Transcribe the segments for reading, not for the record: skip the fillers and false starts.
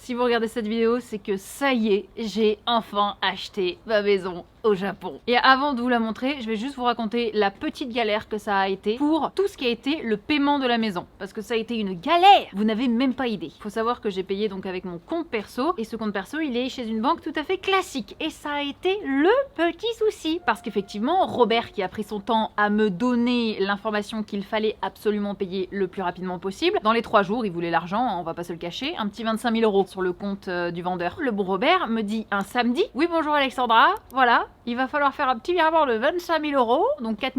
Si vous regardez cette vidéo, c'est que ça y est, j'ai enfin acheté ma maison au Japon. Et avant de vous la montrer, je vais juste vous raconter la petite galère que ça a été pour tout ce qui a été le paiement de la maison. Parce que ça a été une galère, vous n'avez même pas idée. Faut savoir que j'ai payé donc avec mon compte perso, et ce compte perso, il est chez une banque tout à fait classique. Et ça a été le petit souci. Parce qu'effectivement, Robert, qui a pris son temps à me donner l'information qu'il fallait absolument payer le plus rapidement possible, dans les 3 jours, il voulait l'argent, on va pas se le cacher, un petit 25 000 € sur le compte du vendeur. Le bon Robert me dit un samedi: oui bonjour Alexandra, voilà, il va falloir faire un petit virement de 25 000 €, donc 4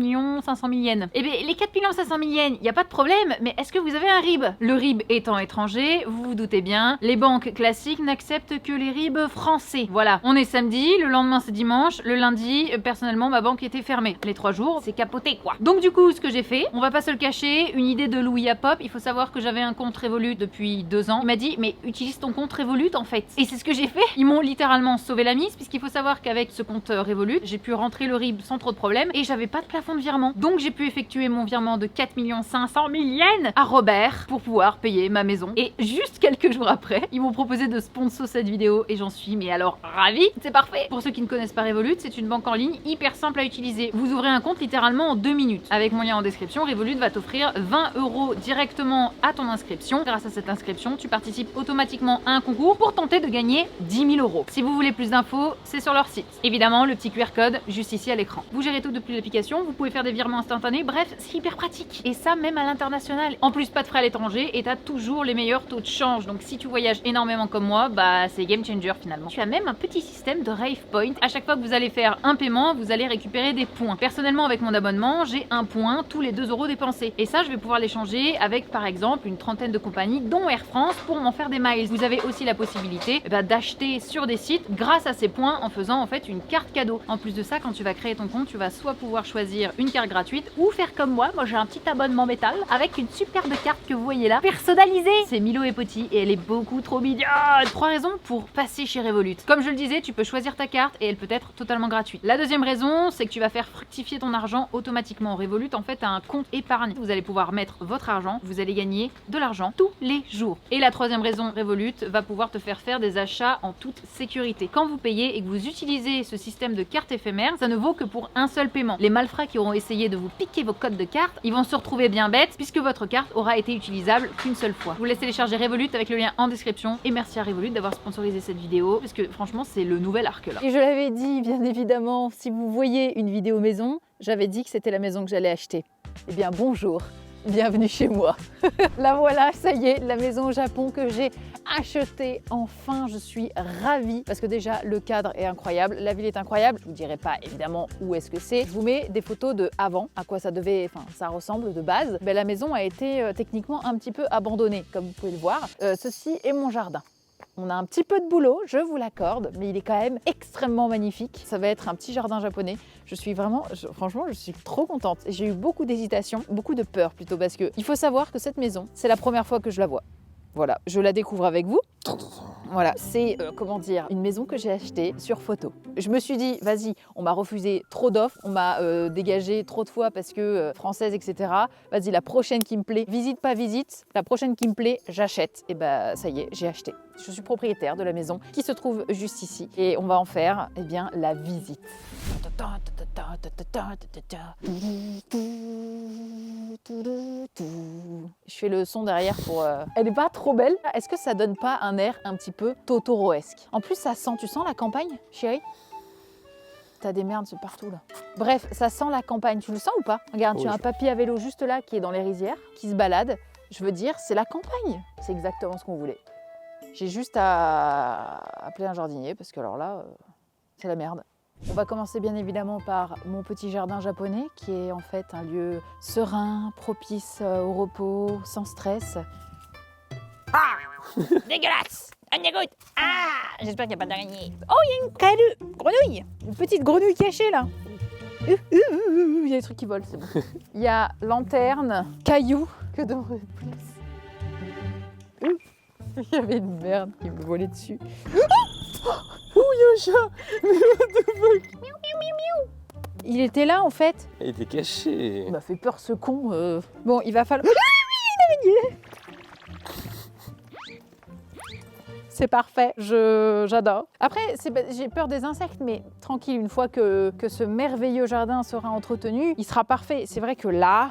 500 000 yens. Eh bien, les 4 500 000 yens, il n'y a pas de problème, mais est-ce que vous avez un RIB? Le RIB étant étranger, vous vous doutez bien, les banques classiques n'acceptent que les RIB français. Voilà, on est samedi, le lendemain c'est dimanche, le lundi, personnellement, ma banque était fermée. Les 3 jours, c'est capoté quoi. Donc du coup, ce que j'ai fait, on va pas se le cacher, une idée de Louis à Pop, il faut savoir que j'avais un compte Revolut depuis 2 ans. Il m'a dit, mais utilise ton compte Revolut en fait. Et c'est ce que j'ai fait. Ils m'ont littéralement sauvé la mise, puisqu'il faut savoir qu'avec ce compte Revolut, j'ai pu rentrer le RIB sans trop de problème et j'avais pas de plafond de virement. Donc j'ai pu effectuer mon virement de 4 500 000 yens à Robert pour pouvoir payer ma maison. Et juste quelques jours après, ils m'ont proposé de sponsor cette vidéo et j'en suis mais alors ravie. C'est parfait. Pour ceux qui ne connaissent pas Revolut, c'est une banque en ligne hyper simple à utiliser. Vous ouvrez un compte littéralement en 2 minutes. Avec mon lien en description, Revolut va t'offrir 20 € directement à ton inscription. Grâce à cette inscription, tu participes automatiquement à un concours pour tenter de gagner 10 000 €. Si vous voulez plus d'infos, c'est sur leur site. Évidemment, le petit QR code juste ici à l'écran. Vous gérez tout depuis l'application, vous pouvez faire des virements instantanés, bref, c'est hyper pratique. Et ça, même à l'international. En plus, pas de frais à l'étranger et t'as toujours les meilleurs taux de change. Donc si tu voyages énormément comme moi, bah c'est game changer finalement. Tu as même un petit système de Rave Point. À chaque fois que vous allez faire un paiement, vous allez récupérer des points. Personnellement, avec mon abonnement, j'ai un point tous les 2 € dépensés. Et ça, je vais pouvoir l'échanger avec par exemple une trentaine de compagnies, dont Air France, pour m'en faire des miles. Vous avez aussi la possibilité d'acheter sur des sites grâce à ces points en faisant en fait une carte cadeau. En plus de ça, quand tu vas créer ton compte, tu vas soit pouvoir choisir une carte gratuite ou faire comme moi j'ai un petit abonnement métal avec une superbe carte que vous voyez là, personnalisée. C'est Milo et Poti et elle est beaucoup trop mignonne. 3 raisons pour passer chez Revolut. Comme je le disais, tu peux choisir ta carte et elle peut être totalement gratuite. La deuxième raison, c'est que tu vas faire fructifier ton argent automatiquement. Revolut en fait a un compte épargne. Vous allez pouvoir mettre votre argent, vous allez gagner de l'argent tous les jours. Et la troisième raison, Revolut va pouvoir te faire des achats en toute sécurité. Quand vous payez et que vous utilisez ce système de carte éphémère, ça ne vaut que pour un seul paiement. Les malfrats qui auront essayé de vous piquer vos codes de carte, ils vont se retrouver bien bêtes puisque votre carte aura été utilisable qu'une seule fois. Je vous laisse télécharger Revolut avec le lien en description et merci à Revolut d'avoir sponsorisé cette vidéo parce que franchement c'est le nouvel arc là. Et je l'avais dit bien évidemment, si vous voyez une vidéo maison, j'avais dit que c'était la maison que j'allais acheter. Eh bien bonjour, bienvenue chez moi. La voilà, ça y est, la maison au Japon que j'ai achetée. Enfin, je suis ravie parce que déjà le cadre est incroyable, la ville est incroyable. Je vous dirai pas évidemment où est-ce que c'est. Je vous mets des photos de avant, à quoi ça devait, enfin ça ressemble de base. Ben, la maison a été techniquement un petit peu abandonnée, comme vous pouvez le voir. Ceci est mon jardin. On a un petit peu de boulot, je vous l'accorde, mais il est quand même extrêmement magnifique. Ça va être un petit jardin japonais. Je suis vraiment, franchement, je suis trop contente. J'ai eu beaucoup d'hésitation, beaucoup de peur plutôt, parce que il faut savoir que cette maison, c'est la première fois que je la vois. Voilà, je la découvre avec vous. Voilà, c'est, comment dire, une maison que j'ai achetée sur photo. Je me suis dit, vas-y, on m'a refusé trop d'offres, on m'a dégagé trop de fois parce que française, etc. Vas-y, la prochaine qui me plaît, visite, pas visite, la prochaine qui me plaît, j'achète. Et bah, ça y est, j'ai acheté. Je suis propriétaire de la maison qui se trouve juste ici. Et on va en faire, eh bien, la visite. Je fais le son derrière pour... Elle est pas trop belle. Est-ce que ça donne pas un air un petit peu Totoro-esque? En plus, ça sent... Tu sens la campagne, chérie? T'as des merdes partout là. Bref, ça sent la campagne. Tu le sens ou pas? Regarde, tu as un papy à vélo juste là qui est dans les rizières, qui se balade. Je veux dire, c'est la campagne. C'est exactement ce qu'on voulait. J'ai juste à appeler un jardinier parce que alors là, c'est la merde. On va commencer bien évidemment par mon petit jardin japonais qui est en fait un lieu serein, propice au repos, sans stress. Ah, dégueulasse! Un dégoût! Ah, j'espère qu'il n'y a pas d'araignée. Oh, il y a une grenouille! Une petite grenouille cachée là. Il y a des trucs qui volent, c'est bon. Il y a lanterne, cailloux. Que devrait plus. Il y avait une merde qui me volait dessus. Oh, il y a un chat! Mais what the fuck? Miou, miou, miou, miou. Il était là en fait. Il était caché. Il m'a fait peur ce con. Bon, il va falloir... Ah oui, une araignée! c'est parfait, j'adore. Après, j'ai peur des insectes, mais tranquille, une fois que ce merveilleux jardin sera entretenu, il sera parfait. C'est vrai que là,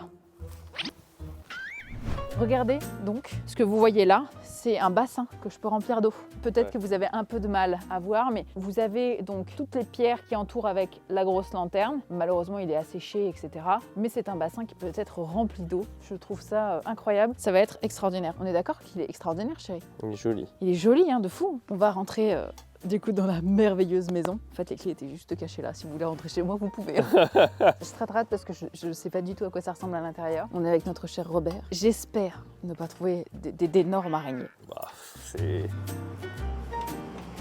regardez donc, ce que vous voyez là, c'est un bassin que je peux remplir d'eau. Peut-être que vous avez un peu de mal à voir, mais vous avez donc toutes les pierres qui entourent avec la grosse lanterne. Malheureusement, il est asséché, etc. Mais c'est un bassin qui peut être rempli d'eau. Je trouve ça incroyable. Ça va être extraordinaire. On est d'accord qu'il est extraordinaire, chérie? Il est joli. Il est joli, hein, de fou. On va rentrer du coup dans la merveilleuse maison. En fait, les clés étaient juste cachées là. Si vous voulez rentrer chez moi, vous pouvez. Je suis très hâte parce que je ne sais pas du tout à quoi ça ressemble à l'intérieur. On est avec notre cher Robert. J'espère ne pas trouver d'énormes araignées. Bah, c'est...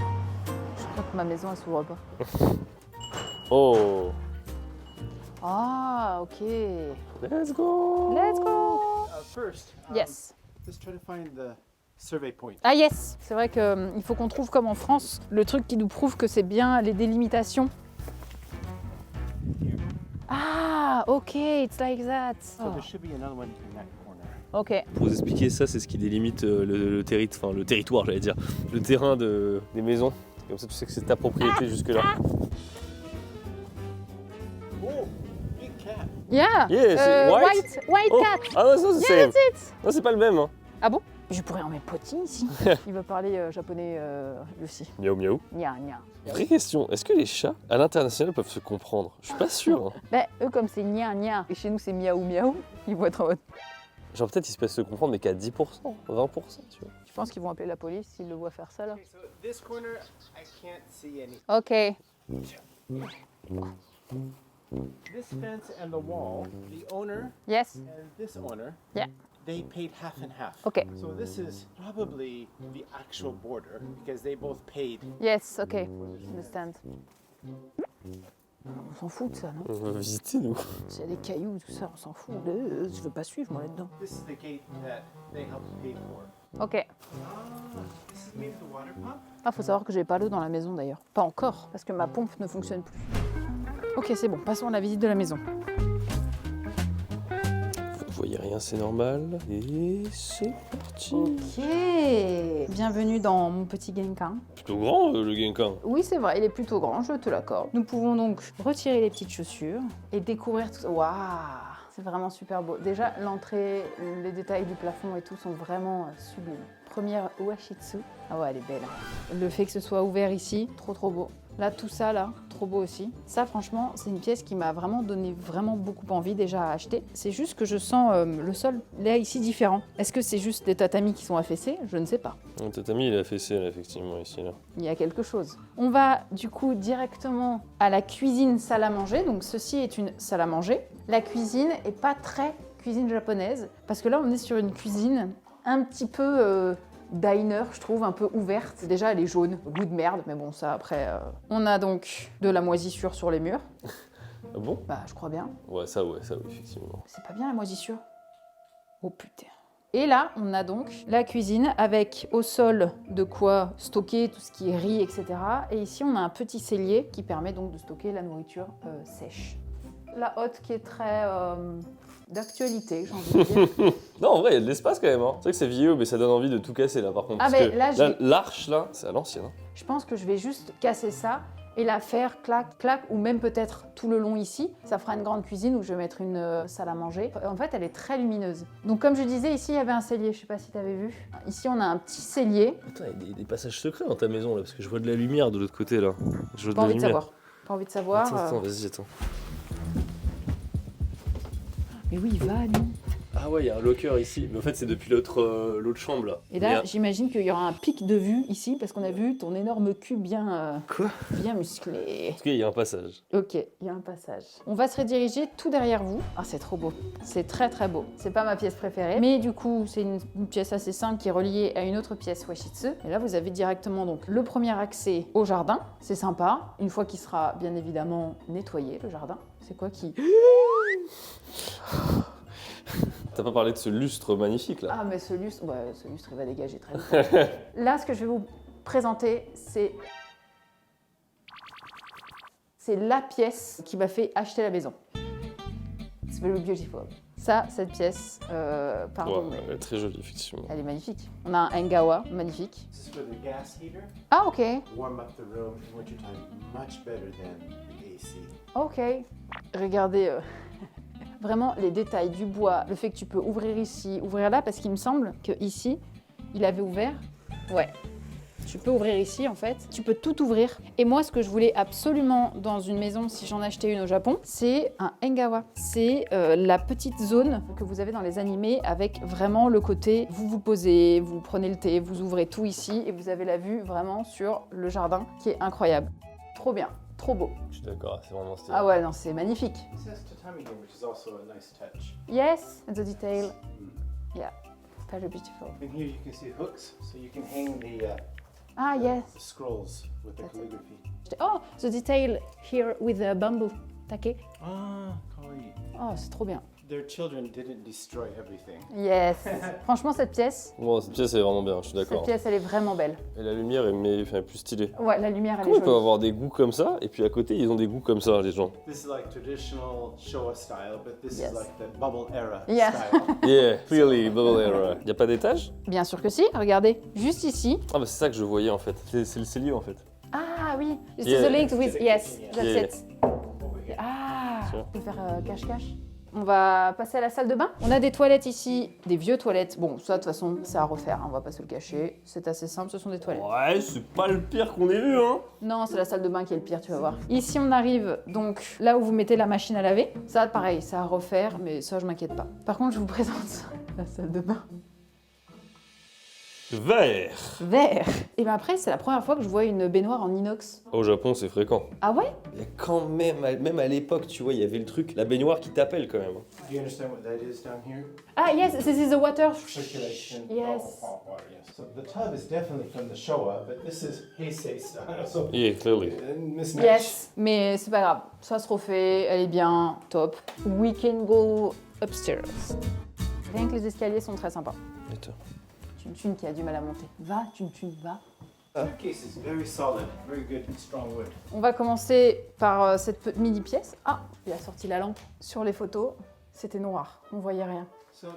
Je crois que ma maison, elle s'ouvre pas. Oh. Ah, ok. Let's go. Let's go. First, Yes. just try to find the survey point. Ah yes. C'est vrai qu'il faut qu'on trouve, comme en France, le truc qui nous prouve que c'est bien les délimitations. Ah, ok, it's like that. So there should be another one in that corner. Ok. Pour vous expliquer ça, c'est ce qui délimite le territoire, j'allais dire, le terrain des maisons. Comme ça, tu sais que c'est ta propriété jusque-là. Oh, big cat. Yeah. Yeah, c'est white. White Oh. cat. Ah non, ça c'est Yeah, same. that's it. Non, c'est pas le même. Hein. Ah bon? Je pourrais en mettre petit ici. Il va parler japonais aussi. Miaou miaou. Nya nya. Vraie question, est-ce que les chats à l'international peuvent se comprendre? Je suis pas sûr. Hein. Bah, eux, comme c'est nya nya et chez nous c'est miaou miaou, ils vont être en mode. Genre peut-être ils se peuvent se comprendre, mais qu'à 10%, 20%, tu vois. Je pense qu'ils vont appeler la police s'ils le voient faire ça là. Okay, so this corner, I can't see any. Ok. This fence and the wall, the owner Yes. and this owner, Yeah. they paid half and half. Ok. So this is probably the actual border because they both paid. Yes, ok. Understand. On s'en fout de ça, non? On veut visiter nous. S'il y a des cailloux, tout ça, on s'en fout. Je veux pas suivre moi là-dedans. This is the gate that they helped pay for. Ok. This is maybe the water pump. Ah, faut savoir que j'ai pas d'eau dans la maison d'ailleurs. Pas encore, parce que ma pompe ne fonctionne plus. Ok, c'est bon, passons à la visite de la maison. Vous ne voyez rien, c'est normal. Et c'est parti. Ok. Bienvenue dans mon petit genkan. Plutôt grand le Genkan. Oui, c'est vrai, il est plutôt grand, je te l'accorde. Nous pouvons donc retirer les petites chaussures et découvrir tout ça. Waouh! C'est vraiment super beau. Déjà, l'entrée, les détails du plafond et tout sont vraiment sublimes. Première washitsu. Ah ouais, elle est belle. Le fait que ce soit ouvert ici, trop trop beau. Là, tout ça, là, trop beau aussi. Ça, franchement, c'est une pièce qui m'a vraiment donné beaucoup envie déjà à acheter. C'est juste que je sens le sol, là, ici, différent. Est-ce que c'est juste des tatamis qui sont affaissés? Je ne sais pas. Le tatami, il a fessé, là, effectivement, ici, là. Il y a quelque chose. On va du coup directement à la cuisine salle à manger. Donc ceci est une salle à manger. La cuisine est pas très cuisine japonaise parce que là on est sur une cuisine un petit peu diner, je trouve, un peu ouverte. Déjà elle est jaune, goût de merde, mais bon ça après. On a donc de la moisissure sur les murs. Ah bon? Bah je crois bien. Ouais, effectivement. C'est pas bien la moisissure. Oh putain. Et là, on a donc la cuisine avec au sol de quoi stocker tout ce qui est riz, etc. Et ici, on a un petit cellier qui permet donc de stocker la nourriture sèche. La hotte qui est très d'actualité, j'ai envie de dire. Non, en vrai, il y a de l'espace quand même. Hein. C'est vrai que c'est vieux, mais ça donne envie de tout casser là, par contre. Ah, parce mais que là, l'arche, là, c'est à l'ancienne. Hein. Je pense que je vais juste casser ça et la faire clac, clac, ou même peut-être tout le long ici. Ça fera une grande cuisine où je vais mettre une salle à manger. En fait, elle est très lumineuse. Donc comme je disais, ici, il y avait un cellier, je sais pas si tu avais vu. Ici, on a un petit cellier. Attends, il y a des passages secrets dans ta maison, là, parce que je vois de la lumière de l'autre côté, là. Je vois Pas la envie de lumière. savoir. Pas envie de savoir. Attends, vas-y, attends. Mais oui, il va, nous. Ah ouais, il y a un locker ici. Mais en fait, c'est depuis l'autre chambre, là. Et là, j'imagine qu'il y aura un pic de vue ici, parce qu'on a vu ton énorme cul bien, Quoi? bien musclé. En tout cas, il y a un passage. Ok, il y a un passage. On va se rediriger tout derrière vous. Ah, c'est trop beau. C'est très très beau. C'est pas ma pièce préférée, mais du coup, c'est une pièce assez simple qui est reliée à une autre pièce washitsu. Et là, vous avez directement donc le premier accès au jardin. C'est sympa. Une fois qu'il sera bien évidemment nettoyé, le jardin. C'est quoi qui... T'as pas parlé de ce lustre magnifique, là? Ah, mais ce lustre, il va dégager très vite. Là, ce que je vais vous présenter, c'est la pièce qui m'a fait acheter la maison. C'est very beautiful. Ça, cette pièce, pardon, Ouais, mais elle est très jolie, effectivement. elle est magnifique. On a un Engawa, magnifique. This is for the gas heater. Ah, ok. Warm up the room in wintertime much better than the AC. Ok. Regardez vraiment les détails du bois, le fait que tu peux ouvrir ici, ouvrir là, parce qu'il me semble que ici, il avait ouvert. Ouais. Tu peux ouvrir ici en fait, tu peux tout ouvrir. Et moi, ce que je voulais absolument dans une maison, si j'en achetais une au Japon, c'est un Engawa. C'est la petite zone que vous avez dans les animés avec vraiment le côté, vous vous posez, vous prenez le thé, vous ouvrez tout ici et vous avez la vue vraiment sur le jardin qui est incroyable. Trop bien, trop beau. Je suis d'accord, c'est vraiment stylé. Ah ouais, non, c'est magnifique. This has tatami here, which is also a nice touch. Yes, and the detail. Yeah, very beautiful. In here you can see hooks, so you can hang Ah yes. the scrolls with the That's it. calligraphy. Oh, the detail here with the bamboo. Take. Ah, kawaii. Oh, c'est trop bien. Their children didn't destroy everything. Yes. Franchement, cette pièce, Bon, cette pièce est vraiment bien, je suis cette d'accord. pièce, elle est vraiment belle. Et la lumière est plus stylée. Ouais, la lumière, elle Comment est ils peuvent jolie. avoir des goûts comme ça, et puis à côté, ils ont des goûts comme ça, les gens? This is like traditional Showa style, but this Yes. is like the bubble era Yes. style. Yeah, clearly, bubble era. Y a pas d'étage? Bien sûr que si. Regardez, juste ici. Ah bah c'est ça que je voyais en fait. C'est le cellier en fait. Ah oui. This Yeah. is the link with. Yes, that's Yeah. it. Over here. Ah. Sûr. On peut faire cache-cache. On va passer à la salle de bain. On a des toilettes ici, des vieux toilettes. Bon, ça de toute façon, c'est à refaire, hein, on va pas se le cacher. C'est assez simple, ce sont des toilettes. Ouais, c'est pas le pire qu'on ait vu, hein. Non, c'est la salle de bain qui est le pire, tu vas voir. Ici, on arrive donc là où vous mettez la machine à laver. Ça, pareil, c'est à refaire, mais ça, je m'inquiète pas. Par contre, je vous présente la salle de bain. Vert. Vert. Et bien après, c'est la première fois que je vois une baignoire en inox. Au Japon, c'est fréquent. Ah ouais? Il y a quand même à l'époque, tu vois, il y avait le truc, la baignoire qui t'appelle quand même. Do you understand what that is down here? Ah yes, this is the water. Circulation. Yes. Water, yes. So the tub is definitely from the Showa, but this is Heisei style. So Yeah, clearly. mismatch. Yes. Mais c'est pas grave, ça se refait, elle est bien, top. We can go upstairs. Rien que les escaliers sont très sympas. Attends. Tune qui a du mal à monter. Va, Tune, va. Suitcase is very solid, very good, strong wood. On va commencer par cette mini pièce. Ah, il a sorti la lampe. Sur les photos, c'était noir, on voyait rien. So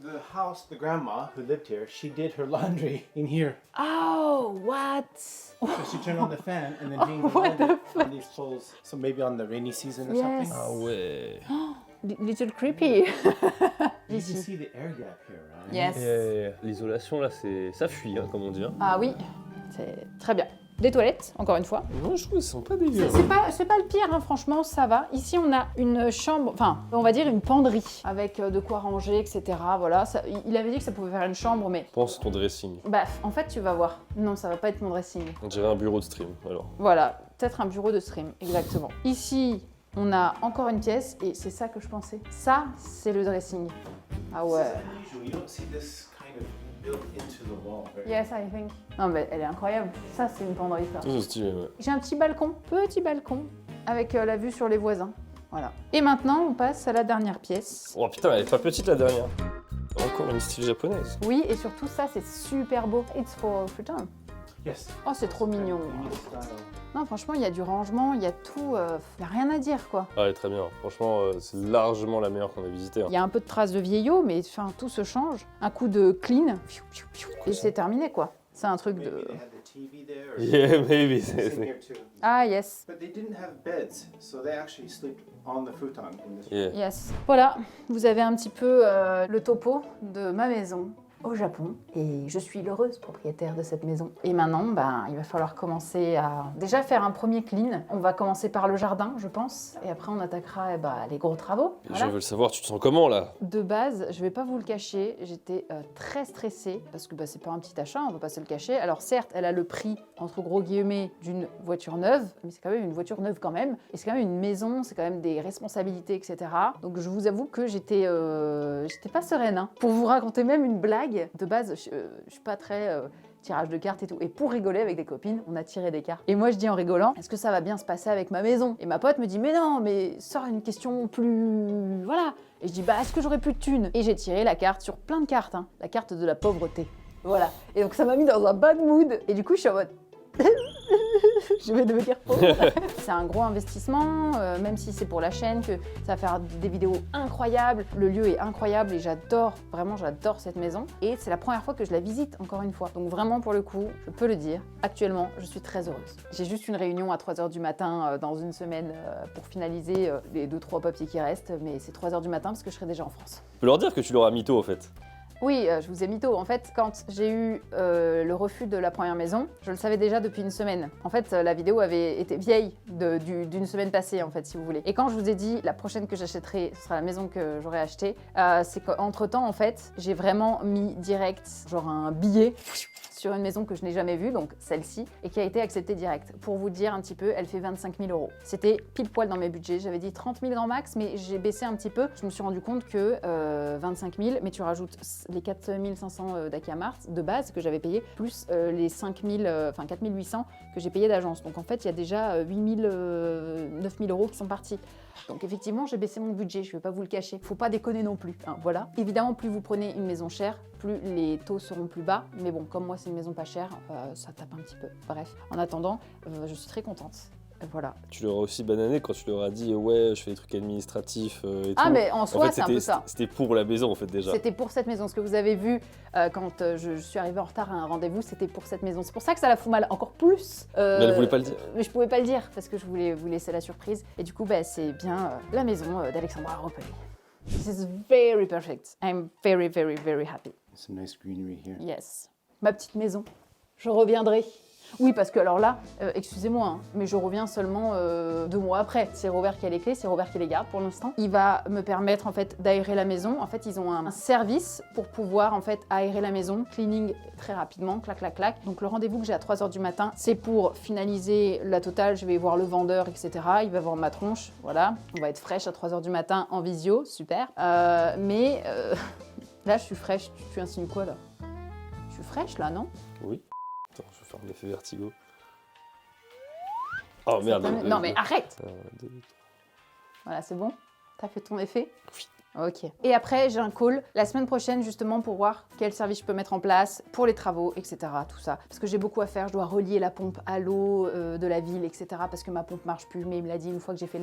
the house, the grandma who lived here, she did her laundry in here. Oh, what? So she turned on the fan and then hang the What laundry the on these poles. So maybe on the rainy season or Yes. something. Ah ouais. Little creepy. You can Ici. see the air gap here, right? Yes. L'isolation là, ça fuit, hein, comme on dit. Hein. Ah oui, c'est très bien. Des toilettes, encore une fois. Moi, je trouve qu'ils sont pas dégueux. C'est pas le pire, hein, franchement, ça va. Ici, on a une chambre, enfin, on va dire une penderie, avec de quoi ranger, etc. Voilà, ça, il avait dit que ça pouvait faire une chambre, mais... Pense ton dressing. Bah, en fait, tu vas voir. Non, ça va pas être mon dressing. On dirait un bureau de stream, alors. Voilà, peut-être un bureau de stream, exactement. Ici, on a encore une pièce, et c'est ça que je pensais. Ça, c'est le dressing. Ah This ouais. is unusual. You don't see this kind of built into the wall. Right? Yes, I think. Non, mais elle est incroyable. Ça, c'est une penderie, ça. Ça, c'est stylé, ouais. J'ai un petit balcon, avec la vue sur les voisins. Voilà. Et maintenant, on passe à la dernière pièce. Oh putain, elle est pas petite la dernière. Encore une style japonaise. Oui, et surtout ça, c'est super beau. It's for futon. Yes. Oh, c'est trop mignon. Unique style. Non, franchement, il y a du rangement, il y a tout. Il n'y a rien à dire, quoi. Ah, elle est très bien. Franchement, c'est largement la meilleure qu'on a visitée. Hein. Il y a un peu de traces de vieillot, mais enfin, tout se change. Un coup de clean, et c'est terminé, quoi. C'est un truc Maybe de... they had the TV there. Or Yeah, maybe. something here too. Ah, yes. But they didn't have beds, so they actually sleep on the futon in this. Yeah. Yes. Voilà, vous avez un petit peu le topo de ma maison au Japon et je suis l'heureuse propriétaire de cette maison. Et maintenant, ben, il va falloir commencer à déjà faire un premier clean. On va commencer par le jardin, je pense, et après on attaquera eh ben, les gros travaux. Les Voilà. gens veulent savoir, tu te sens comment là? De base, je vais pas vous le cacher, j'étais très stressée parce que bah, c'est pas un petit achat, on va pas se le cacher. Alors certes, elle a le prix entre gros guillemets d'une voiture neuve, mais c'est quand même une voiture neuve quand même. Et c'est quand même une maison, c'est quand même des responsabilités, etc. Donc je vous avoue que j'étais pas sereine. Hein. Pour vous raconter même une blague, de base, je suis pas très tirage de cartes et tout. Et pour rigoler avec des copines, on a tiré des cartes. Et moi je dis en rigolant, est-ce que ça va bien se passer avec ma maison? Et ma pote me dit, mais non, mais sors une question plus... Voilà. Et je dis, bah est-ce que j'aurais plus de thunes? Et j'ai tiré la carte sur plein de cartes, hein. La carte de la pauvreté. Voilà. Et donc ça m'a mis dans un bad mood. Et du coup je suis en mode... Je vais devenir pauvre. C'est un gros investissement, même si c'est pour la chaîne, que ça va faire des vidéos incroyables. Le lieu est incroyable et j'adore, vraiment j'adore cette maison. Et c'est la première fois que je la visite, encore une fois. Donc vraiment pour le coup, je peux le dire, actuellement, je suis très heureuse. J'ai juste une réunion à 3h du matin dans une semaine pour finaliser les 2-3 papiers qui restent, mais c'est 3h du matin parce que je serai déjà en France. Tu peux leur dire que tu l'auras mytho en fait. Oui, je vous ai mytho. En fait, quand j'ai eu le refus de la première maison, je le savais déjà depuis une semaine. En fait, la vidéo avait été vieille d'une semaine passée, en fait, si vous voulez. Et quand je vous ai dit, la prochaine que j'achèterai, ce sera la maison que j'aurai achetée, c'est qu'entre-temps, en fait, j'ai vraiment mis direct, genre un billet sur une maison que je n'ai jamais vue, donc celle-ci, et qui a été acceptée direct. Pour vous dire un petit peu, elle fait 25 000 €. C'était pile poil dans mes budgets. J'avais dit 30 000 grand max, mais j'ai baissé un petit peu. Je me suis rendu compte que 25 000, mais tu rajoutes les 4 500 d'Akiamart de base que j'avais payé, plus les 4 800 que j'ai payé d'agence. Donc en fait, il y a déjà 8 000, 9 000 € qui sont partis. Donc effectivement, j'ai baissé mon budget, je ne vais pas vous le cacher. Faut pas déconner non plus, hein, voilà. Évidemment, plus vous prenez une maison chère, plus les taux seront plus bas. Mais bon, comme moi, c'est une maison pas chère, ça tape un petit peu. Bref, en attendant, je suis très contente. Voilà. Tu leur as aussi banané quand tu leur as dit ouais, je fais des trucs administratifs et tout. Mais en soi, c'est un peu ça. C'était pour la maison en fait déjà. C'était pour cette maison. Ce que vous avez vu quand je suis arrivée en retard à un rendez-vous, c'était pour cette maison. C'est pour ça que ça la fout mal encore plus. Mais elle voulait pas le dire. Mais je pouvais pas le dire parce que je voulais vous laisser la surprise. Et du coup, c'est bien la maison d'Alexandra Ropoli. This is very perfect. I'm very, very, very happy. It's a nice greenery here. Yes. Ma petite maison. Je reviendrai. Oui, parce que alors là, excusez-moi, hein, mais je reviens seulement 2 mois après. C'est Robert qui a les clés, c'est Robert qui les garde pour l'instant. Il va me permettre en fait d'aérer la maison. En fait, ils ont un service pour pouvoir en fait aérer la maison, cleaning très rapidement, clac, clac, clac. Donc le rendez-vous que j'ai à 3h du matin, c'est pour finaliser la totale. Je vais voir le vendeur, etc. Il va voir ma tronche, voilà. On va être fraîche à 3h du matin en visio, super. Mais là, je suis fraîche. Tu insinues quoi là? Je suis fraîche là, non? Oui. Attends, je vais faire l'effet vertigo. Oh merde. Non mais arrête! 1, 2, 3. Voilà, c'est bon? T'as fait ton effet? Oui. Ok. Et après, j'ai un call la semaine prochaine justement pour voir quel service je peux mettre en place pour les travaux, etc. Tout ça. Parce que j'ai beaucoup à faire. Je dois relier la pompe à l'eau de la ville, etc. Parce que ma pompe marche plus. Mais il me l'a dit une fois que j'ai fait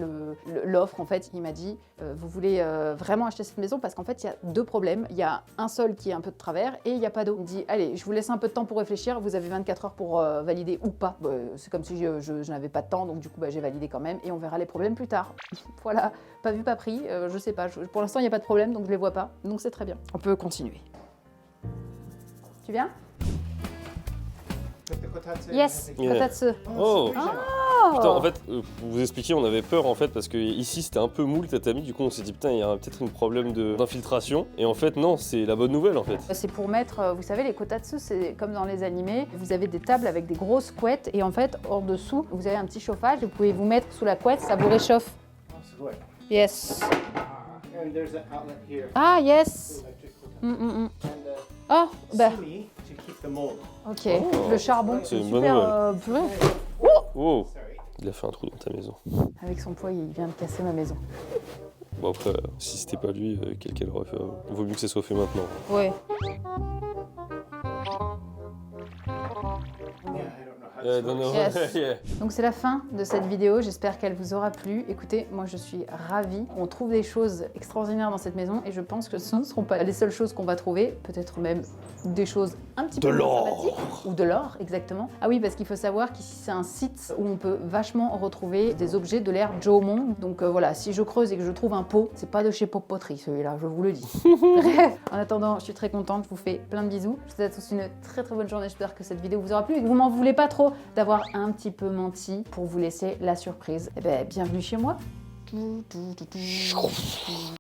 l'offre, en fait, il m'a dit vous voulez vraiment acheter cette maison parce qu'en fait, il y a 2 problèmes. Il y a un sol qui est un peu de travers et il n'y a pas d'eau. Il me dit allez, je vous laisse un peu de temps pour réfléchir. Vous avez 24 heures pour valider ou pas. C'est comme si je n'avais pas de temps, donc du coup, j'ai validé quand même et on verra les problèmes plus tard. Voilà. Pas vu, pas pris. Je sais pas. Pour l'instant, il n'y a pas de problème, donc je les vois pas. Donc c'est très bien. On peut continuer. Tu viens? Yes, Yeah. patatsu. Oh. Oh. Putain, en fait, pour vous expliquer, on avait peur en fait parce que ici c'était un peu mou le tatami. Du coup, on s'est dit putain, il y a peut-être un problème d'infiltration. Et en fait, non, c'est la bonne nouvelle en fait. C'est pour mettre, vous savez, les kotatsu, c'est comme dans les animés. Vous avez des tables avec des grosses couettes et en fait, en dessous, vous avez un petit chauffage. Vous pouvez vous mettre sous la couette, ça vous réchauffe. Oh, so good. Yes. And there's an outlet here. Ah, yes. Electric coat. Mm. And Oh, bah, sumi to keep the mold. ok. Le charbon, C'est une super. bonne Purée. Oh, Sorry. il a fait un trou dans ta maison. Avec son poids, il vient de casser ma maison. Bon après, si c'était pas lui, quelqu'un l'aurait fait. Il vaut mieux que ça soit fait maintenant. Ouais. Yeah, I don't know how Yeah, to don't know. Yes. Yeah. Donc c'est la fin de cette vidéo, j'espère qu'elle vous aura plu. Écoutez, moi je suis ravie. On trouve des choses extraordinaires dans cette maison et je pense que ce ne seront pas les seules choses qu'on va trouver, peut-être même des choses un petit peu moins sympathiques. Ou de l'or, exactement. Ah oui, parce qu'il faut savoir qu'ici c'est un site où on peut vachement retrouver des objets de l'ère Jomon. Donc voilà, si je creuse et que je trouve un pot, c'est pas de chez Pop Poterie celui-là, je vous le dis. Bref, en attendant, je suis très contente, je vous fais plein de bisous. Je vous souhaite tous une très très bonne journée, j'espère que cette vidéo vous aura plu et que vous m'en voulez pas trop d'avoir un petit peu menti pour vous laisser la surprise. Eh ben, bienvenue chez moi.